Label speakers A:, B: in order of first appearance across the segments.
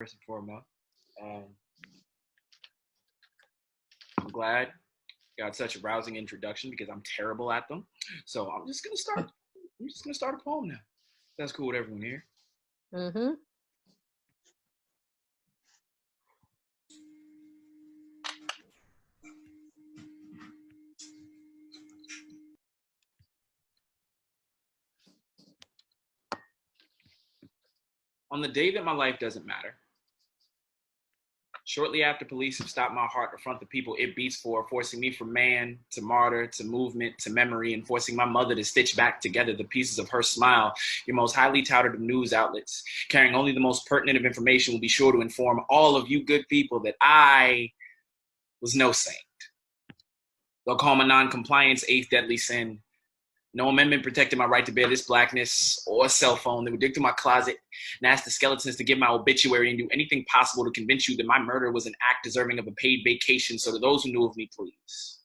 A: first and foremost. Um, I'm glad you got such a rousing introduction because I'm terrible at them. So I'm just gonna start. I'm just gonna start a poem now. That's cool with everyone here.
B: Mm-hmm.
A: On the day that my life doesn't matter, shortly after police have stopped my heart to front the people it beats for, forcing me from man to martyr to movement to memory, and forcing my mother to stitch back together the pieces of her smile, your most highly touted of news outlets, carrying only the most pertinent of information, will be sure to inform all of you good people that I was no saint. They'll call my non-compliance eighth deadly sin. No amendment protected my right to bear this blackness or a cell phone. They would dig through my closet and ask the skeletons to give my obituary and do anything possible to convince you that my murder was an act deserving of a paid vacation. So to those who knew of me, please,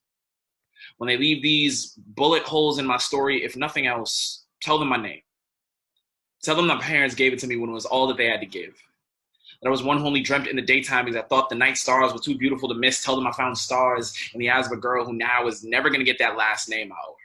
A: when they leave these bullet holes in my story, if nothing else, tell them my name. Tell them my parents gave it to me when it was all that they had to give. That I was one who only dreamt in the daytime because I thought the night stars were too beautiful to miss. Tell them I found stars in the eyes of a girl who now is never going to get that last name I owe her.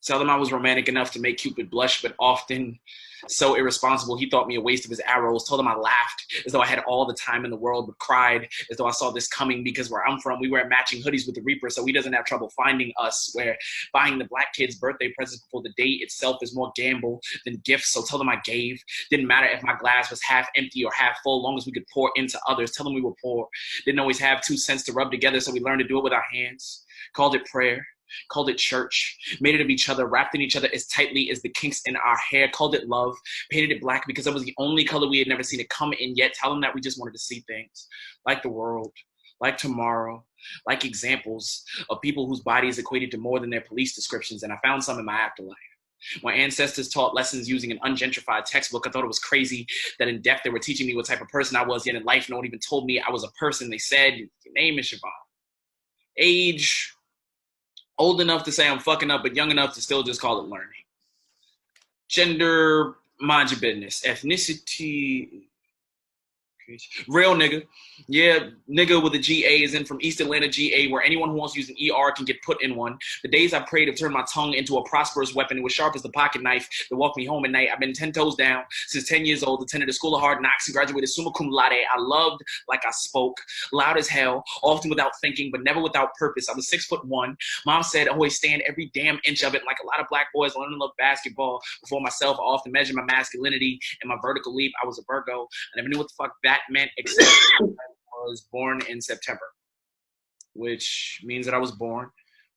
A: Tell them I was romantic enough to make Cupid blush, but often so irresponsible he thought me a waste of his arrows. Told them I laughed as though I had all the time in the world, but cried as though I saw this coming because where I'm from, we wear matching hoodies with the Reaper, so he doesn't have trouble finding us, where buying the black kids birthday presents before the date itself is more gamble than gifts. So tell them I gave. Didn't matter if my glass was half empty or half full, long as we could pour into others. Tell them we were poor. Didn't always have 2 cents to rub together, so we learned to do it with our hands. Called it prayer. Called it church, made it of each other, wrapped in each other as tightly as the kinks in our hair, called it love, painted it black because it was the only color we had never seen it come in yet. Tell them that we just wanted to see things like the world, like tomorrow, like examples of people whose bodies equated to more than their police descriptions, and I found some in my afterlife. My ancestors taught lessons using an ungentrified textbook. I thought it was crazy that in death they were teaching me what type of person I was, yet in life no one even told me I was a person. They said, your name is Chevon. Age, old enough to say I'm fucking up, but young enough to still just call it learning. Gender, mind your business. Ethnicity, real nigga. Yeah, nigga with a GA is in from East Atlanta, GA, where anyone who wants to use an ER can get put in one. The days I prayed have turned my tongue into a prosperous weapon. It was sharp as the pocket knife that walked me home at night. I've been 10 toes down since 10 years old, attended the School of Hard Knocks and graduated summa cum laude. I loved like I spoke, loud as hell, often without thinking, but never without purpose. I was 6'1". Mom said always stand every damn inch of it. Like a lot of black boys learning to love basketball before myself, I often measure my masculinity and my vertical leap. I was a Virgo. I never knew what the fuck that meant, except I was born in September, which means that I was born,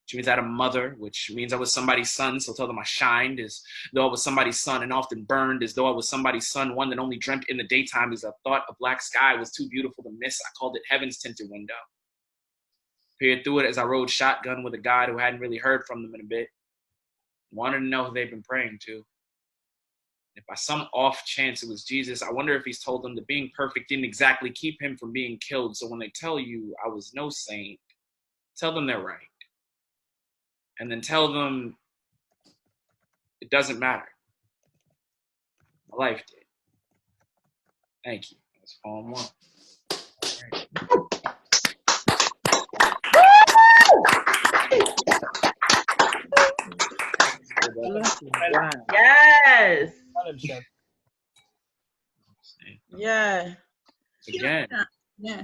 A: which means I had a mother, which means I was somebody's son. So tell them I shined as though I was somebody's son and often burned as though I was somebody's son, one that only dreamt in the daytime as I thought a black sky was too beautiful to miss. I called it heaven's tinted window. Peered through it as I rode shotgun with a guy who hadn't really heard from them in a bit. Wanted to know who they've been praying to. If by some off chance it was Jesus, I wonder if he's told them that being perfect didn't exactly keep him from being killed. So when they tell you I was no saint, tell them they're right. And then tell them it doesn't matter. My life did. Thank you. That's poem 1.
C: Yes. Yeah.
A: Again.
D: Yeah.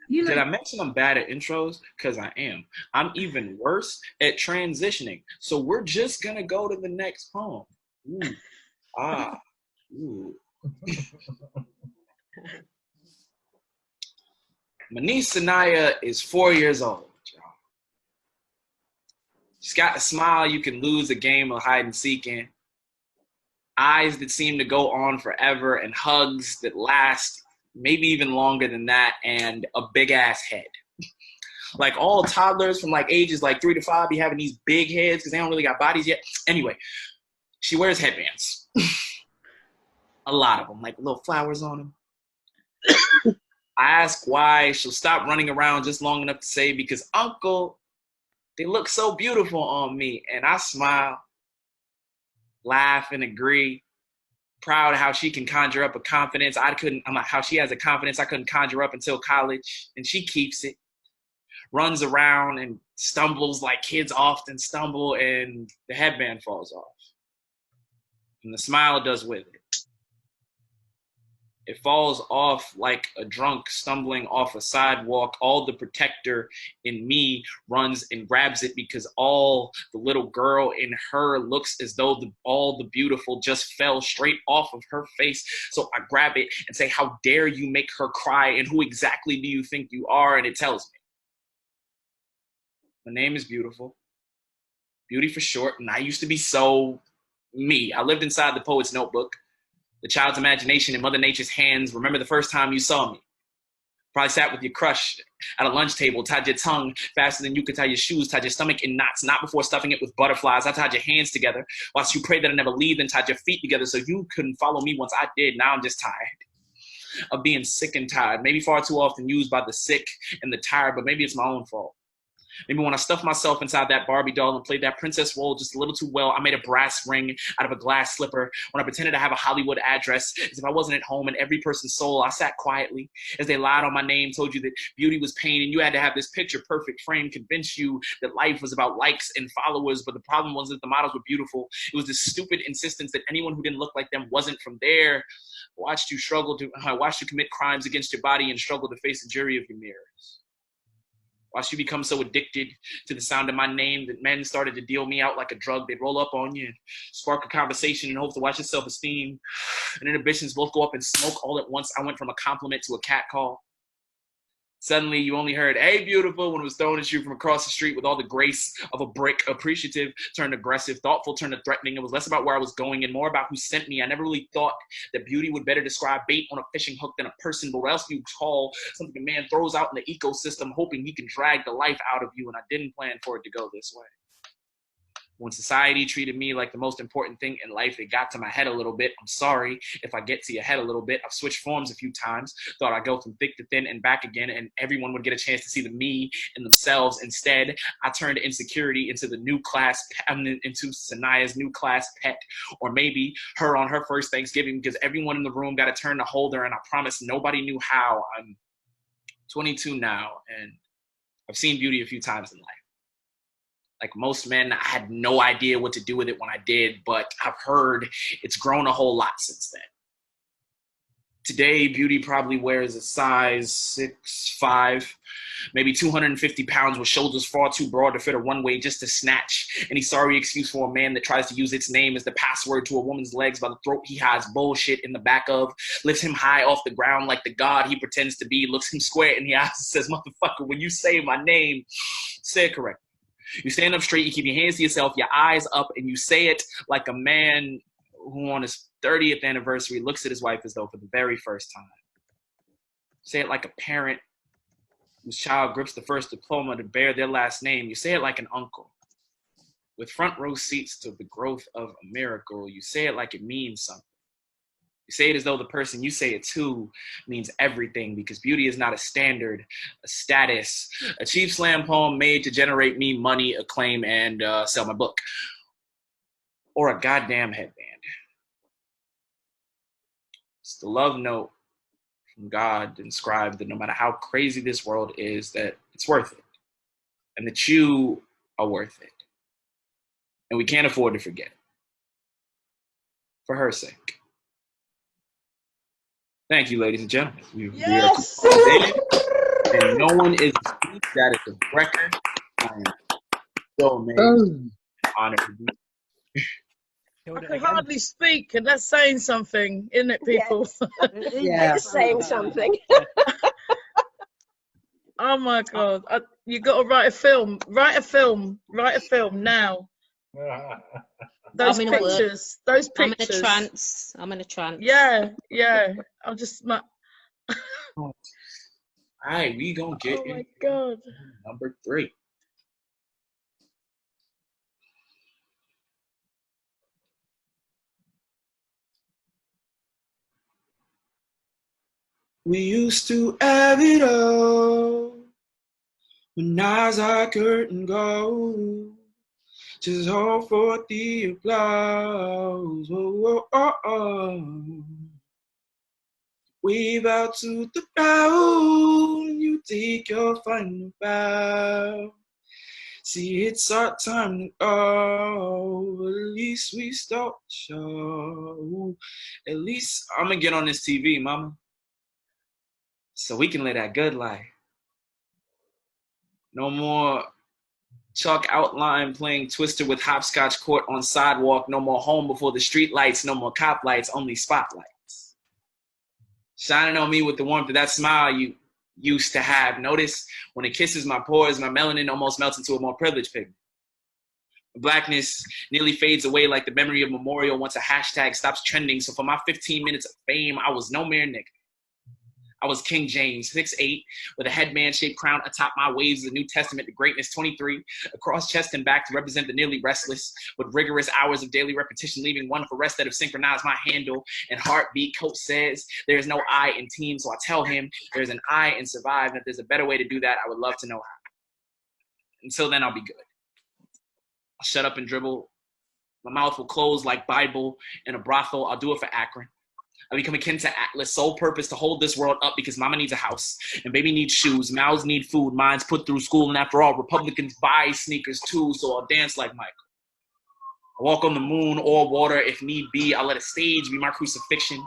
A: Did I mention I'm bad at intros? Because I am. I'm even worse at transitioning. So we're just going to go to the next poem. Ooh. Ah. Ooh. My niece Sanaya is 4 years old, y'all. She's got a smile you can lose a game of hide and seek in. Eyes that seem to go on forever, and hugs that last maybe even longer than that, and a big ass head. Like all toddlers from like ages like 3 to 5 be having these big heads because they don't really got bodies yet. Anyway, she wears headbands. A lot of them, like little flowers on them. I ask why. She'll stop running around just long enough to say, because Uncle, they look so beautiful on me. And I smile, laugh, and agree. Proud how she can conjure up a confidence. How she has a confidence I couldn't conjure up until college. And she keeps it. Runs around and stumbles like kids often stumble, and the headband falls off. And the smile does with it. It falls off like a drunk stumbling off a sidewalk. All the protector in me runs and grabs it because all the little girl in her looks as though all the beautiful just fell straight off of her face. So I grab it and say, how dare you make her cry? And who exactly do you think you are? And it tells me. My name is Beautiful. Beauty for short. And I used to be so me. I lived inside the poet's notebook. The child's imagination in Mother Nature's hands. Remember the first time you saw me. Probably sat with your crush at a lunch table, tied your tongue faster than you could tie your shoes, tied your stomach in knots, not before stuffing it with butterflies. I tied your hands together whilst you prayed that I never leave, then tied your feet together so you couldn't follow me once I did. Now I'm just tired of being sick and tired. Maybe far too often used by the sick and the tired, but maybe it's my own fault. Maybe when I stuffed myself inside that Barbie doll and played that princess role just a little too well, I made a brass ring out of a glass slipper. When I pretended to have a Hollywood address, as if I wasn't at home in every person's soul, I sat quietly as they lied on my name, told you that beauty was pain, and you had to have this picture-perfect frame convince you that life was about likes and followers, but the problem wasn't that the models were beautiful. It was this stupid insistence that anyone who didn't look like them wasn't from there. I watched you commit crimes against your body and struggle to face the jury of your mirrors. Watched you become so addicted to the sound of my name that men started to deal me out like a drug. They'd roll up on you and spark a conversation in hopes to watch your self-esteem and inhibitions both go up in smoke all at once. I went from a compliment to a catcall. Suddenly, you only heard, hey, beautiful, when it was thrown at you from across the street with all the grace of a brick. Appreciative turned aggressive, thoughtful turned to threatening. It was less about where I was going and more about who sent me. I never really thought that beauty would better describe bait on a fishing hook than a person, but what else do you call something a man throws out in the ecosystem hoping he can drag the life out of you, and I didn't plan for it to go this way. When society treated me like the most important thing in life, it got to my head a little bit. I'm sorry if I get to your head a little bit. I've switched forms a few times. Thought I'd go from thick to thin and back again, and everyone would get a chance to see the me in themselves. Instead, I turned insecurity into into Sanaya's new class pet, or maybe her on her first Thanksgiving, because everyone in the room got a turn to hold her, and I promise nobody knew how. I'm 22 now, and I've seen beauty a few times in life. Like most men, I had no idea what to do with it when I did, but I've heard it's grown a whole lot since then. Today, beauty probably wears a size 6'5", maybe 250 pounds with shoulders far too broad to fit a runway just to snatch any sorry excuse for a man that tries to use its name as the password to a woman's legs by the throat he hides bullshit in the back of, lifts him high off the ground like the god he pretends to be, looks him square in the eyes and says, motherfucker, when you say my name, say it correctly. You stand up straight, you keep your hands to yourself, your eyes up, and you say it like a man who on his 30th anniversary looks at his wife as though for the very first time. Say it like a parent whose child grips the first diploma to bear their last name. You say it like an uncle with front row seats to the growth of a miracle. You say it like it means something. You say it as though the person you say it to means everything, because beauty is not a standard, a status, a cheap slam poem made to generate me money, acclaim, and sell my book, or a goddamn headband. It's the love note from God inscribed that no matter how crazy this world is, that it's worth it, and that you are worth it, and we can't afford to forget it. For her sake. Thank you, ladies and gentlemen.
C: Yes.
A: We are and no one is asleep. That is a record. I am so amazed. Honored to be.
C: I can hardly speak, and that's saying something, isn't it, people?
B: Yeah, it's saying something.
C: Oh my God! You got to write a film. Write a film now. Those pictures. Those pictures.
B: I'm in a trance.
C: Yeah. I'll just.
A: All right, we gonna get.
C: Oh my God.
A: Number 3. We used to have it all when eyes are curtain go. Just hold for the applause. Oh, oh, oh, oh. Wave out to the crowd. You take your final bow. See, it's our time to go. At least we start the show. At least I'm gonna get on this TV, mama, so we can live that good life. No more chalk outline playing Twister with hopscotch court on sidewalk. No more home before the street lights. No more cop lights, only spotlights. Shining on me with the warmth of that smile you used to have. Notice when it kisses my pores, my melanin almost melts into a more privileged pigment. Blackness nearly fades away like the memory of memorial once a hashtag stops trending. So for my 15 minutes of fame, I was no mere nigga. I was King James, 6'8", with a headband-shaped crown atop my waves of the New Testament to greatness, 23, across chest and back to represent the nearly restless, with rigorous hours of daily repetition, leaving one for rest that have synchronized my handle and heartbeat. Coach says there is no I in team, so I tell him there's an I in survive, and if there's a better way to do that, I would love to know how. Until then, I'll be good. I'll shut up and dribble. My mouth will close like Bible in a brothel. I'll do it for Akron. I become akin to Atlas, sole purpose to hold this world up because mama needs a house and baby needs shoes, mouths need food, minds put through school, and after all, Republicans buy sneakers too, so I'll dance like Michael. I walk on the moon or water if need be. I'll let a stage be my crucifixion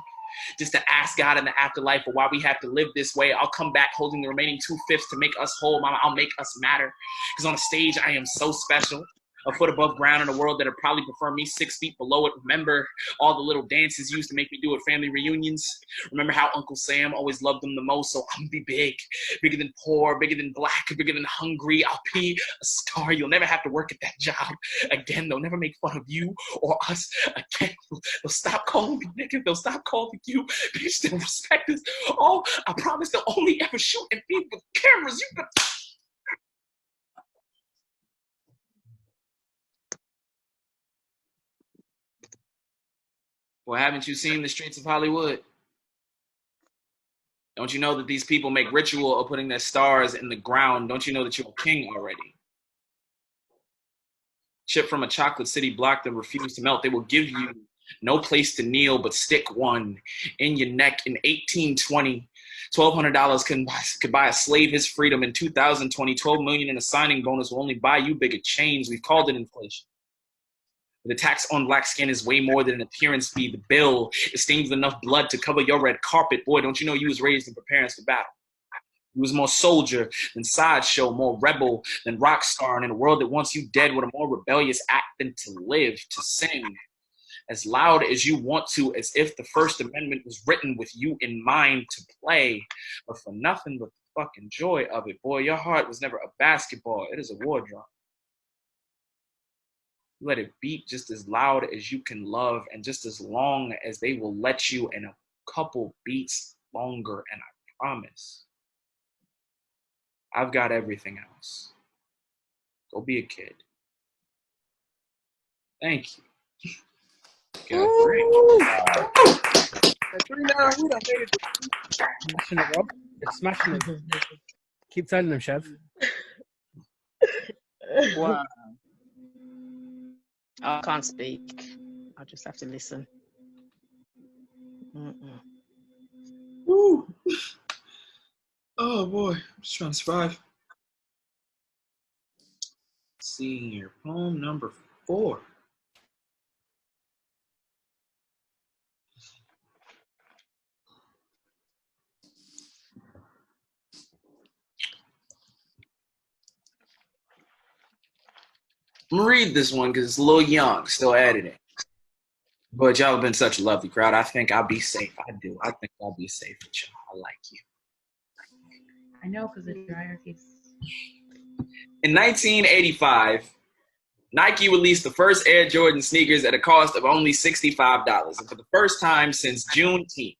A: just to ask God in the afterlife for why we have to live this way. I'll come back holding the remaining 2/5 to make us whole, mama. I'll make us matter because on a stage, I am so special. A foot above ground in a world that would probably prefer me 6 feet below it. Remember all the little dances you used to make me do at family reunions? Remember how Uncle Sam always loved them the most? So I'm gonna be big, bigger than poor, bigger than black, bigger than hungry. I'll be a star. You'll never have to work at that job again. They'll never make fun of you or us again. They'll stop calling me nigga. They'll stop calling you bitch. They'll respect us. Oh, I promise they'll only ever shoot at me with cameras. You can... Well, haven't you seen the streets of Hollywood? Don't you know that these people make ritual of putting their stars in the ground? Don't you know that you're a king already? Shipped from a chocolate city block that refused to melt, they will give you no place to kneel but stick one in your neck. In 1820, $1,200 could buy a slave his freedom. In 2020, $12 million in a signing bonus will only buy you bigger chains. We've called it inflation. The tax on black skin is way more than an appearance fee. The bill is stained with enough blood to cover your red carpet. Boy, don't you know you was raised in preparing for battle. You was more soldier than sideshow, more rebel than rock star. And in a world that wants you dead, what a more rebellious act than to live, to sing as loud as you want to, as if the First Amendment was written with you in mind to play, but for nothing but the fucking joy of it. Boy, your heart was never a basketball. It is a war drum. Let it beat just as loud as you can love and just as long as they will let you, and a couple beats longer, and I promise I've got everything else. Go be a kid. Thank you.
D: Smashing it, Rob. It's smashing it. Keep telling them, Chev.
B: Wow. I can't speak. I just have to listen.
A: Woo. Oh boy, I'm just trying to survive. Seeing your poem number 4. I'm gonna read this one because it's a little young, still editing. But y'all have been such a lovely crowd. I think I'll be safe. I do. I think I'll be safe with y'all. I like you.
E: I know, because the dryer keeps...
A: In 1985, Nike released the first Air Jordan sneakers at a cost of only $65. And for the first time since Juneteenth,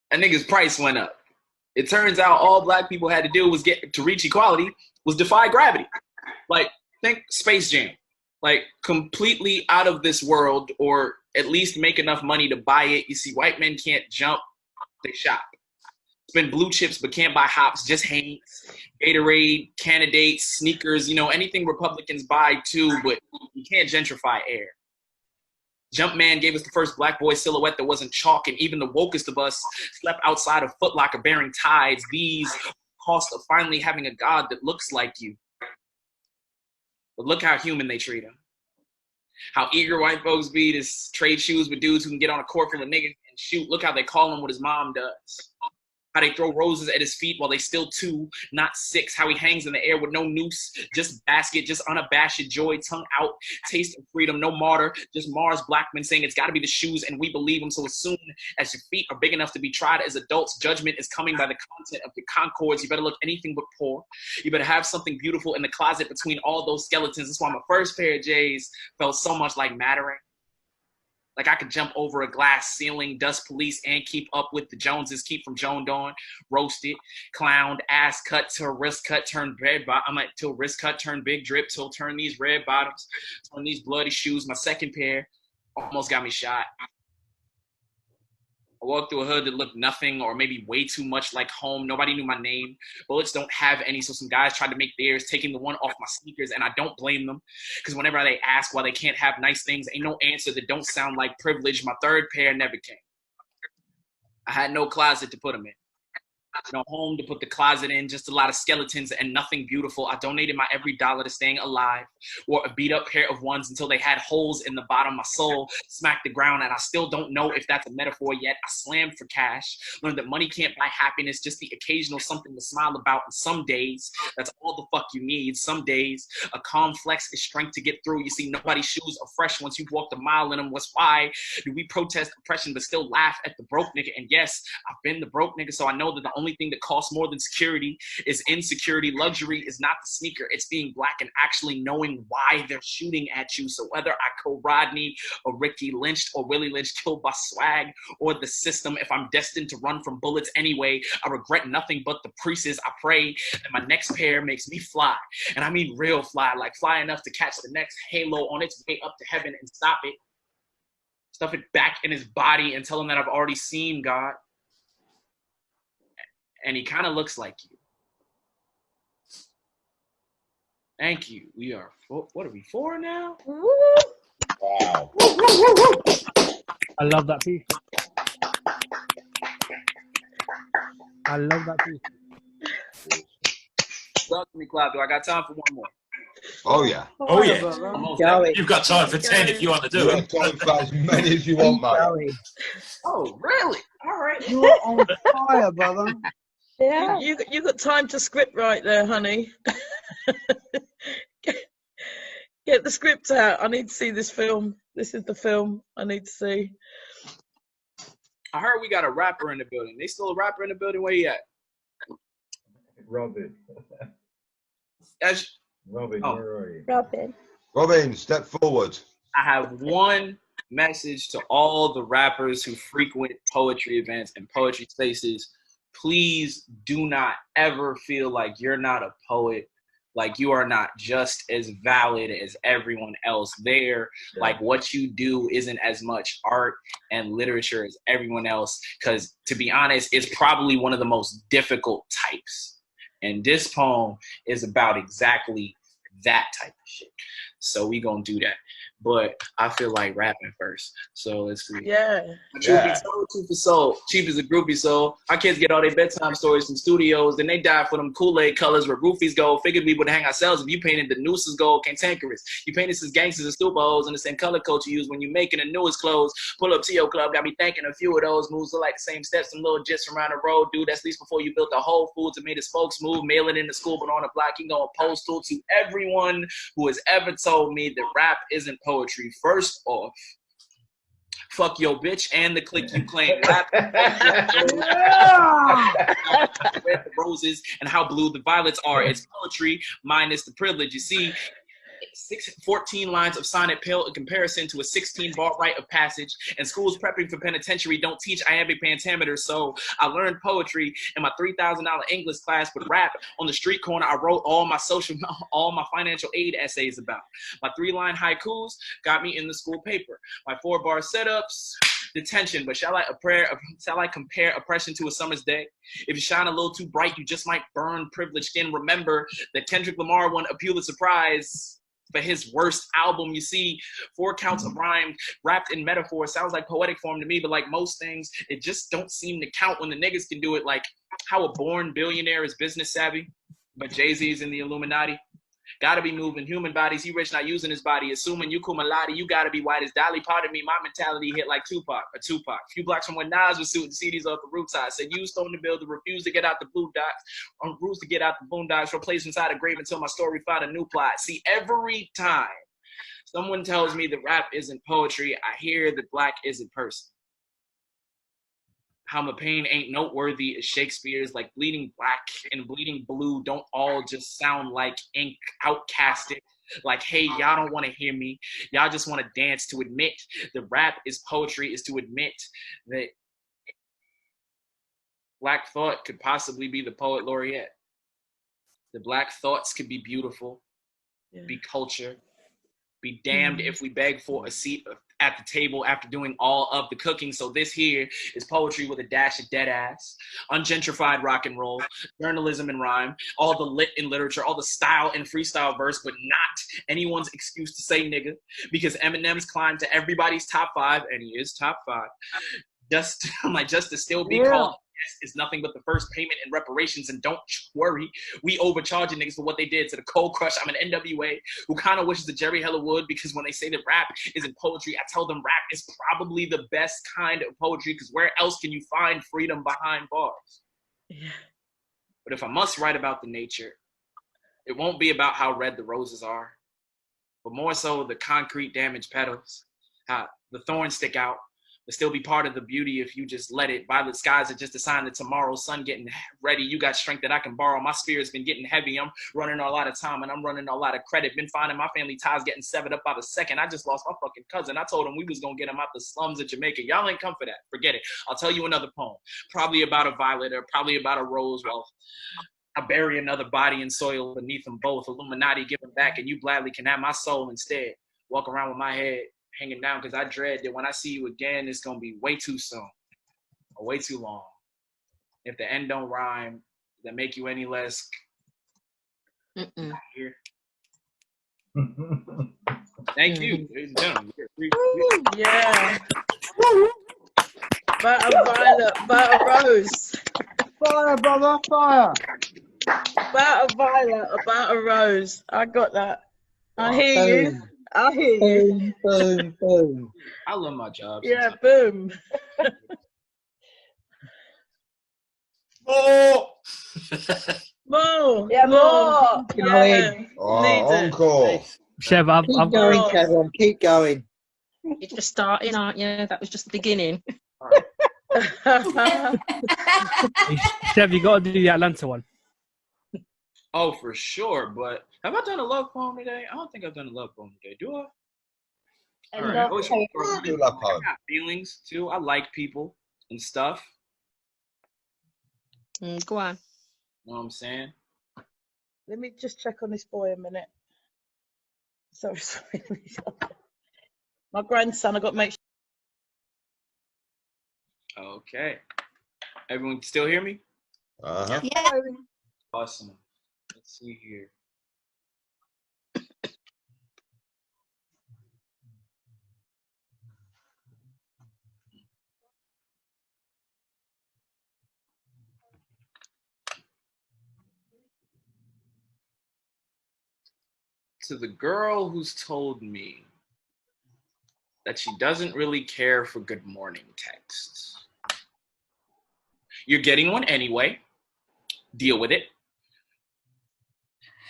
A: a nigga's price went up. It turns out all black people had to do was get to reach equality was defy gravity. Like, think Space Jam. Like, completely out of this world, or at least make enough money to buy it. You see, white men can't jump, they shop. Spend blue chips but can't buy hops, just Hanes, Gatorade, candidates, sneakers, anything Republicans buy too, but you can't gentrify air. Jumpman gave us the first black boy silhouette that wasn't chalk, and even the wokest of us slept outside of Foot Locker bearing tides. These cost of finally having a God that looks like you. But look how human they treat him. How eager white folks be to trade shoes with dudes who can get on a court full of niggas and shoot. Look how they call him what his mom does. How they throw roses at his feet while they still 2, not 6. How he hangs in the air with no noose, just basket, just unabashed joy, tongue out, taste of freedom, no martyr, just Mars Blackman saying it's got to be the shoes, and we believe him. So as soon as your feet are big enough to be tried as adults, judgment is coming by the content of your concords. You better look anything but poor. You better have something beautiful in the closet between all those skeletons. That's why my first pair of J's felt so much like mattering. Like I could jump over a glass ceiling, dust police, and keep up with the Joneses. Keep from Joan Dawn, roasted, clowned, ass cut till wrist cut, turn red. Till wrist cut, turn big drip, till turn these red bottoms, turn these bloody shoes. My second pair almost got me shot. I walked through a hood that looked nothing or maybe way too much like home. Nobody knew my name. Bullets don't have any, so some guys tried to make theirs, taking the one off my sneakers, and I don't blame them because whenever they ask why they can't have nice things, ain't no answer that don't sound like privilege. My third pair never came. I had no closet to put them in. No home to put the closet in, just a lot of skeletons and nothing beautiful. I donated my every dollar to staying alive. Wore a beat up pair of ones until they had holes in the bottom. My soul smacked the ground, and I still don't know if that's a metaphor yet. I slammed for cash. Learned that money can't buy happiness, just the occasional something to smile about. And some days, that's all the fuck you need. Some days, a calm flex is strength to get through. You see, nobody's shoes are fresh once you've walked a mile in them. What's why do we protest oppression but still laugh at the broke nigga? And yes, I've been the broke nigga, so I know that the only thing that costs more than security is insecurity. Luxury is not the sneaker, it's being black and actually knowing why they're shooting at you. So whether I kill Rodney or Ricky lynched or Willie Lynch killed by swag or the system, if I'm destined to run from bullets anyway, I regret nothing but the preces. I pray that my next pair makes me fly, and I mean real fly, like fly enough to catch the next halo on its way up to heaven and stop it, stuff it back in his body and tell him that I've already seen God. And he kind of looks like you. Thank you. We are, what are we, 4 now?
F: Wow.
D: I love that piece. I love that piece.
A: Talk to me, Cloud. Do I got time for one more?
F: Oh, yeah.
G: Oh, yeah. You've got time for 10 if you want to do it.
F: You have time for as many as you want, mate.
A: Oh, really? All right.
H: You're on fire, brother.
C: Yeah. You got time to script right there, honey. Get the script out. I need to see this film. This is the film I need to see.
A: I heard we got a rapper in the building. They still a rapper in the building? Where you at?
I: Robin. Robin, where are you?
F: Robin, step forward.
A: I have one message to all the rappers who frequent poetry events and poetry spaces. Please do not ever feel like you're not a poet, like you are not just as valid as everyone else there. Yeah. Like what you do isn't as much art and literature as everyone else, because to be honest, it's probably one of the most difficult types. And this poem is about exactly that type of shit. So we gonna do that. But I feel like rapping first. So let's see.
C: Yeah.
A: Truth is soul. Cheap is a groupie soul. Our kids get all their bedtime stories from studios. Then they die for them Kool-Aid colors where roofies go. Figured we would hang ourselves if you painted the nooses gold, cantankerous. You painted as gangsters and stupid hoes in the same color coat you use when you making the newest clothes. Pull up to your club, got me thinking a few of those moves look like the same steps, some little jits around the road. Dude, that's at least before you built the Whole Foods and made his folks move. Mail it in the school, but on the block, you gonna postal to everyone who has ever told me that rap isn't poetry. First off, fuck your bitch and the clique you claim. Rap, red the roses and how blue the violets are. It's poetry minus the privilege. You see, 14 lines of sonnet pale in comparison to a 16-bar rite of passage. And schools prepping for penitentiary don't teach iambic pentameter, so I learned poetry in my $3,000 English class. But rap on the street corner, I wrote all my financial aid essays about. My 3-line haikus got me in the school paper. My 4-bar setups detention. But shall I compare oppression to a summer's day? If you shine a little too bright, you just might burn privileged skin. Remember that Kendrick Lamar won a Pulitzer Prize for his worst album. You see, 4 counts of rhyme wrapped in metaphor sounds like poetic form to me, but like most things, it just don't seem to count when the niggas can do it. Like how a born billionaire is business savvy, but Jay-Z's in the Illuminati. Gotta be moving human bodies. He rich, not using his body. Assuming you Kumalati, you gotta be white as Dolly. Pardon me, my mentality hit like Tupac. Few blocks from when Nas was shooting CDs off the rooftop. Said you stone the builder, refuse to get out the blue dots. Refuse to get out the boondocks. Replace inside a grave until my story found a new plot. See, every time someone tells me that rap isn't poetry, I hear that black isn't person. How my pain ain't noteworthy as Shakespeare's, like bleeding black and bleeding blue don't all just sound like ink outcasted. Like, hey, y'all don't want to hear me. Y'all just want to dance. To admit that rap is poetry is to admit that Black thought could possibly be the poet laureate. The Black thoughts could be beautiful, be culture, be damned if we beg for a seat at the table after doing all of the cooking. So this here is poetry with a dash of dead ass, ungentrified rock and roll, journalism and rhyme, all the lit in literature, all the style and freestyle verse, but not anyone's excuse to say nigga, because Eminem's climbed to everybody's top 5, and he is top 5. Just to still be called is nothing but the first payment in reparations. And don't worry, we overcharging niggas for what they did to the Cold Crush. I'm an NWA who kind of wishes that Jerry Heller would, because when they say that rap isn't poetry, I tell them rap is probably the best kind of poetry, because where else can you find freedom behind bars? Yeah. But if I must write about the nature, it won't be about how red the roses are, but more so the concrete damaged petals, how the thorns stick out, but still be part of the beauty if you just let it. Violet skies are just a sign that tomorrow's sun getting ready. You got strength that I can borrow. My spirit's been getting heavy. I'm running a lot of time and I'm running a lot of credit. Been finding my family ties getting severed up by the second. I just lost my fucking cousin. I told him we was gonna get him out the slums of Jamaica. Y'all ain't come for that. Forget it. I'll tell you another poem. Probably about a violet or probably about a rose. Well, I bury another body in soil beneath them both. Illuminati give them back, and you gladly can have my soul instead. Walk around with my head hanging down, because I dread that when I see you again, it's going to be way too soon or way too long. If the end don't rhyme, that make you any less here. Thank you, ladies and gentlemen.
C: Yeah. About a violet, about a rose.
H: Fire, brother, fire.
C: About a violet, about a rose. I got that. I hear you. I hear you.
H: Boom, boom, boom.
A: I love my job.
C: Yeah, boom.
G: Oh!
C: More.
B: Yeah, more.
C: Yeah.
F: Oh, encore.
D: Chev, I've
H: Keep going, Chevon. Keep going.
B: You're just starting, aren't you? That was just the beginning.
D: Chev, you got to do the Atlanta one.
A: Oh, for sure. But have I done a love poem today? I don't think I've done a love poem today. Do I?
B: And
A: All right.
B: love
A: Always-
B: poem.
F: Do love
A: I
F: poem.
A: got feelings too. I like people and stuff.
B: Go on.
A: You know what I'm saying?
C: Let me just check on this boy a minute. Sorry. My grandson, I got to make sure.
A: Okay. Everyone still hear me?
F: Uh-huh.
E: Yeah.
A: Awesome. Let's see here. To the girl who's told me that she doesn't really care for good morning texts. You're getting one anyway. Deal with it.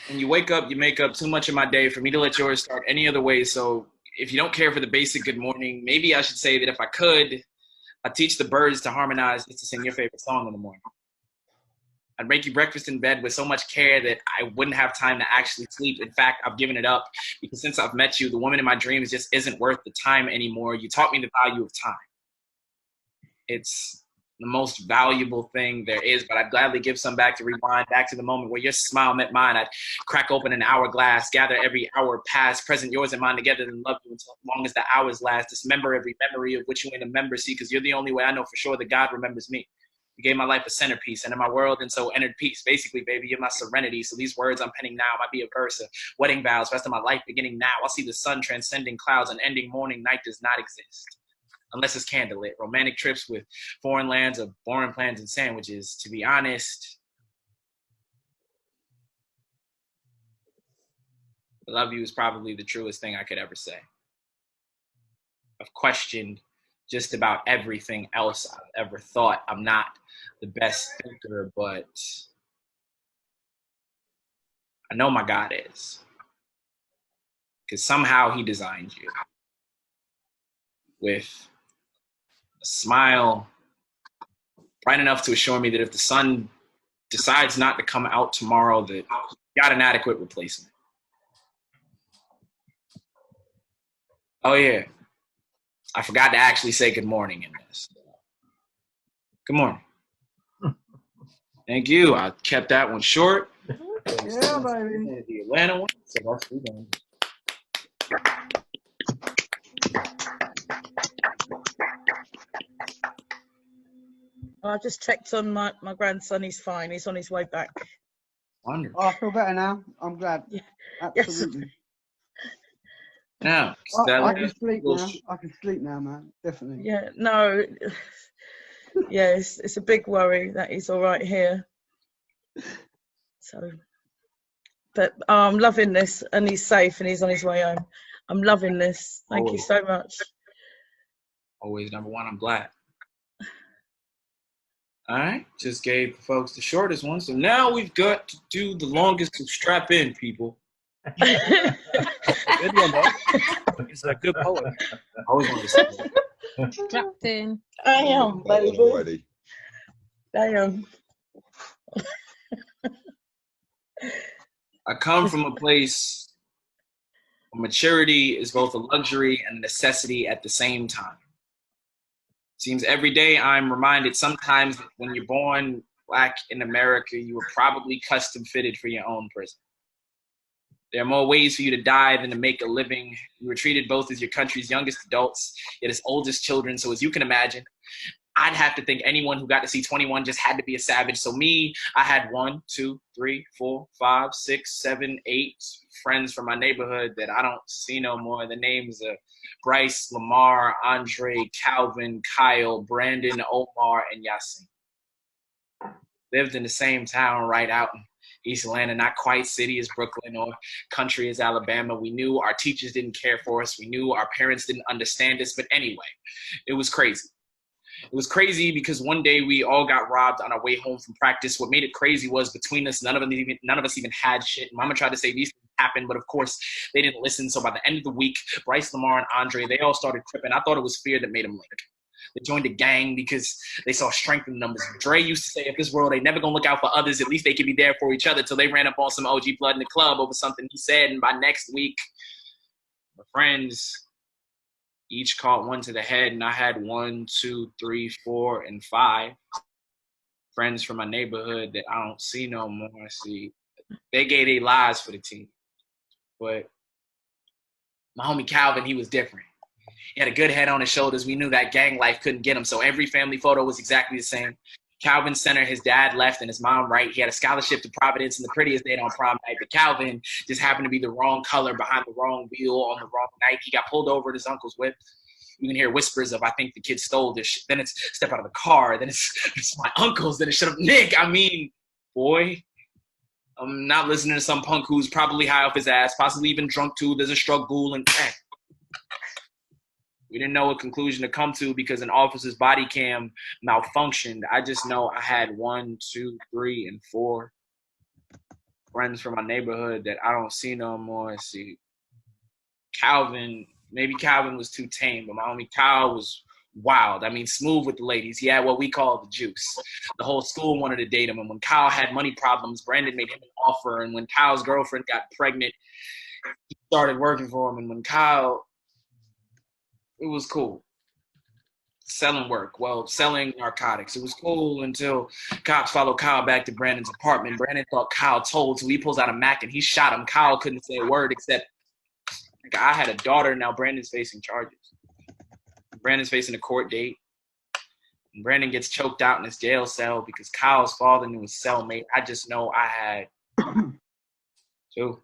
A: When you wake up, you make up too much of my day for me to let yours start any other way. So if you don't care for the basic good morning, maybe I should say that if I could, I'd teach the birds to harmonize just to sing your favorite song in the morning. I'd make you breakfast in bed with so much care that I wouldn't have time to actually sleep. In fact, I've given it up because since I've met you, the woman in my dreams just isn't worth the time anymore. You taught me the value of time. It's the most valuable thing there is, but I'd gladly give some back to rewind back to the moment where your smile met mine. I'd crack open an hourglass, gather every hour past, present yours and mine together, and love you until as long as the hours last. Dismember every memory of which you ain't a member, see, because you're the only way I know for sure that God remembers me. You gave my life a centerpiece, and in my world, and so entered peace. Basically, baby, you're my serenity. So these words I'm penning now might be a verse of wedding vows, rest of my life beginning now. I'll see the sun transcending clouds, and ending morning, night does not exist. Unless it's candlelit. Romantic trips with foreign lands of boring plans and sandwiches. To be honest, I love you is probably the truest thing I could ever say. I've questioned just about everything else I've ever thought. I'm not the best thinker, but I know my God is. Because somehow he designed you with a smile bright enough to assure me that if the sun decides not to come out tomorrow, that you got an adequate replacement. Oh yeah, I forgot to actually say good morning in this. Good morning. Thank you. I kept that one short.
H: Yeah, baby.
A: The Atlanta one. So that's we done.
C: I just checked on my grandson. He's fine. He's on his way back.
A: Wonderful.
H: Oh, I feel better now. I'm glad.
C: Yeah.
H: Absolutely.
A: Now,
H: I can sleep now. I can sleep now, man. Definitely.
C: Yeah, no. Yeah, it's a big worry that he's all right here. So, but I'm loving this, and he's safe, and he's on his way home. I'm loving this. Thank you so much.
A: Always number one. I'm glad. All right, just gave the folks the shortest one, so now we've got to do the longest. So strap in, people.
D: Good one, though. He's a good poet.
A: I always wanted to say
B: Strapped in.
C: I am, baby.
F: Already.
C: I am.
A: I come from a place where maturity is both a luxury and a necessity at the same time. Seems every day I'm reminded sometimes that when you're born Black in America, you were probably custom fitted for your own prison. There are more ways for you to die than to make a living. You were treated both as your country's youngest adults, yet as oldest children. So as you can imagine, I'd have to think anyone who got to see 21 just had to be a savage. So me, I had 1, 2, 3, 4, 5, 6, 7, 8 friends from my neighborhood that I don't see no more. The names are Bryce, Lamar, Andre, Calvin, Kyle, Brandon, Omar, and Yasin. Lived in the same town right out in East Atlanta, not quite city as Brooklyn or country as Alabama. We knew our teachers didn't care for us. We knew our parents didn't understand us. But anyway, it was crazy. It was crazy because one day we all got robbed on our way home from practice. What made it crazy was between us, none of us even had shit. Mama tried to say these things happened, but of course they didn't listen. So by the end of the week, Bryce, Lamar, and Andre, they all started tripping. I thought it was fear that made them link. They joined a gang because they saw strength in numbers. Dre used to say, if this world ain't never gonna look out for others, at least they can be there for each other. Till they ran up on some OG blood in the club over something he said, and by next week, my friends each caught one to the head, and I had 1, 2, 3, 4, and 5 friends from my neighborhood that I don't see no more. See, they gave their lives for the team, but my homie Calvin, he was different. He had a good head on his shoulders. We knew that gang life couldn't get him, so every family photo was exactly the same. Calvin center, his dad left and his mom right. He had a scholarship to Providence and the prettiest date on prom night, but Calvin just happened to be the wrong color behind the wrong wheel on the wrong night. He got pulled over at his uncle's whip. You can hear whispers of, I think the kid stole this shit. Then it's step out of the car. Then it's my uncle's. Then it's shut up. Nick, I mean, boy, I'm not listening to some punk who's probably high off his ass, possibly even drunk too. There's a struggle and we didn't know what conclusion to come to because an officer's body cam malfunctioned. I just know I had 1, 2, 3, and 4 friends from my neighborhood that I don't see no more. See, Calvin, maybe Calvin was too tame, but my homie Kyle was wild. I mean, smooth with the ladies. He had what we call the juice. The whole school wanted to date him. And when Kyle had money problems, Brandon made him an offer. And when Kyle's girlfriend got pregnant, he started working for him. And when Kyle, it was cool. selling work. Well, selling narcotics. It was cool until cops followed Kyle back to Brandon's apartment. Brandon thought Kyle told, so he pulls out a Mac and he shot him. Kyle couldn't say a word except, I had a daughter, now Brandon's facing charges. Brandon's facing a court date. And Brandon gets choked out in his jail cell because Kyle's father knew his cellmate. I just know I had two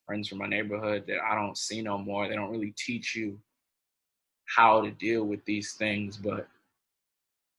A: friends from my neighborhood that I don't see no more. They don't really teach you how to deal with these things, but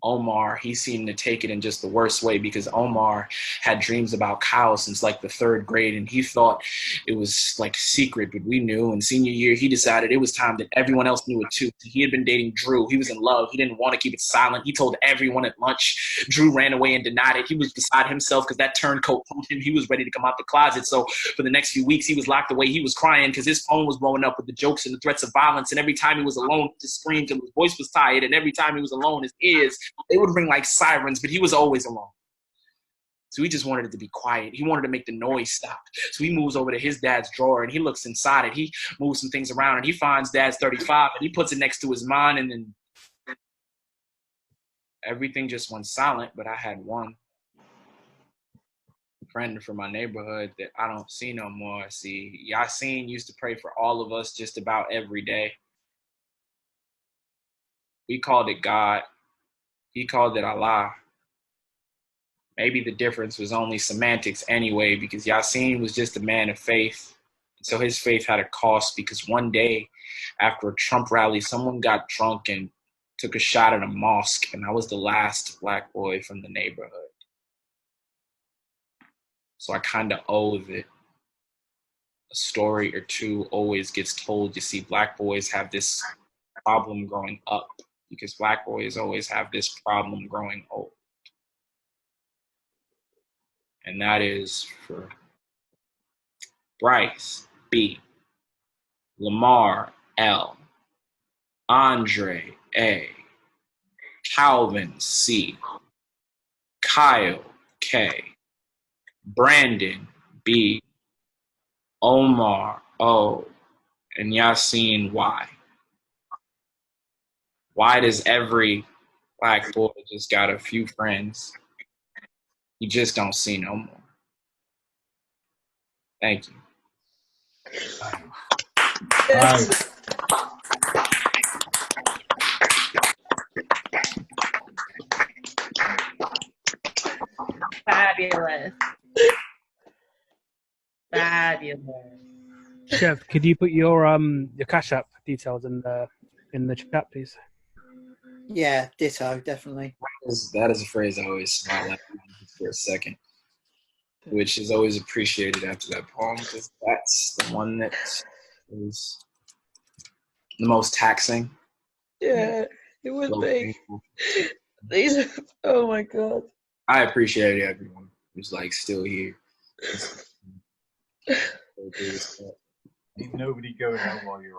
A: Omar, he seemed to take it in just the worst way because Omar had dreams about Kyle since like the 3rd grade, and he thought it was like secret, but we knew. In senior year, he decided it was time that everyone else knew it too. He had been dating Drew. He was in love. He didn't want to keep it silent. He told everyone at lunch. Drew ran away and denied it. He was beside himself because that turncoat told him he was ready to come out the closet. So for the next few weeks, he was locked away. He was crying because his phone was blowing up with the jokes and the threats of violence, and every time he was alone, he just screamed till his voice was tired, and every time he was alone, his ears, they would ring like sirens, but he was always alone. So he just wanted it to be quiet. He wanted to make the noise stop. So he moves over to his dad's drawer and he looks inside it. He moves some things around and he finds dad's 35 and he puts it next to his mind, and then everything just went silent. But I had one friend from my neighborhood that I don't see no more. See, Yasin used to pray for all of us just about every day. We called it God. He called it Allah. Maybe the difference was only semantics anyway, because Yasin was just a man of faith. So his faith had a cost, because one day after a Trump rally, someone got drunk and took a shot at a mosque, and I was the last black boy from the neighborhood. So I kind of owe that a story or two always gets told. You see, black boys have this problem growing up, because black boys always have this problem growing old. And that is for Bryce, B, Lamar, L, Andre, A, Calvin, C, Kyle, K, Brandon, B, Omar, O, and Yasin, Y. Why does every black boy just got a few friends you just don't see no more? Thank you.
C: Yes.
E: Fabulous. Fabulous.
D: Chev, could you put your Cash App details in the chat, please?
I: Yeah, ditto, definitely.
A: That is a phrase I always smile at for a second, which is always appreciated after that poem, because that's the one that is the most taxing.
C: Yeah, it would be. These are, oh my God.
A: I appreciate everyone who's like still here.
J: Ain't nobody going out while you're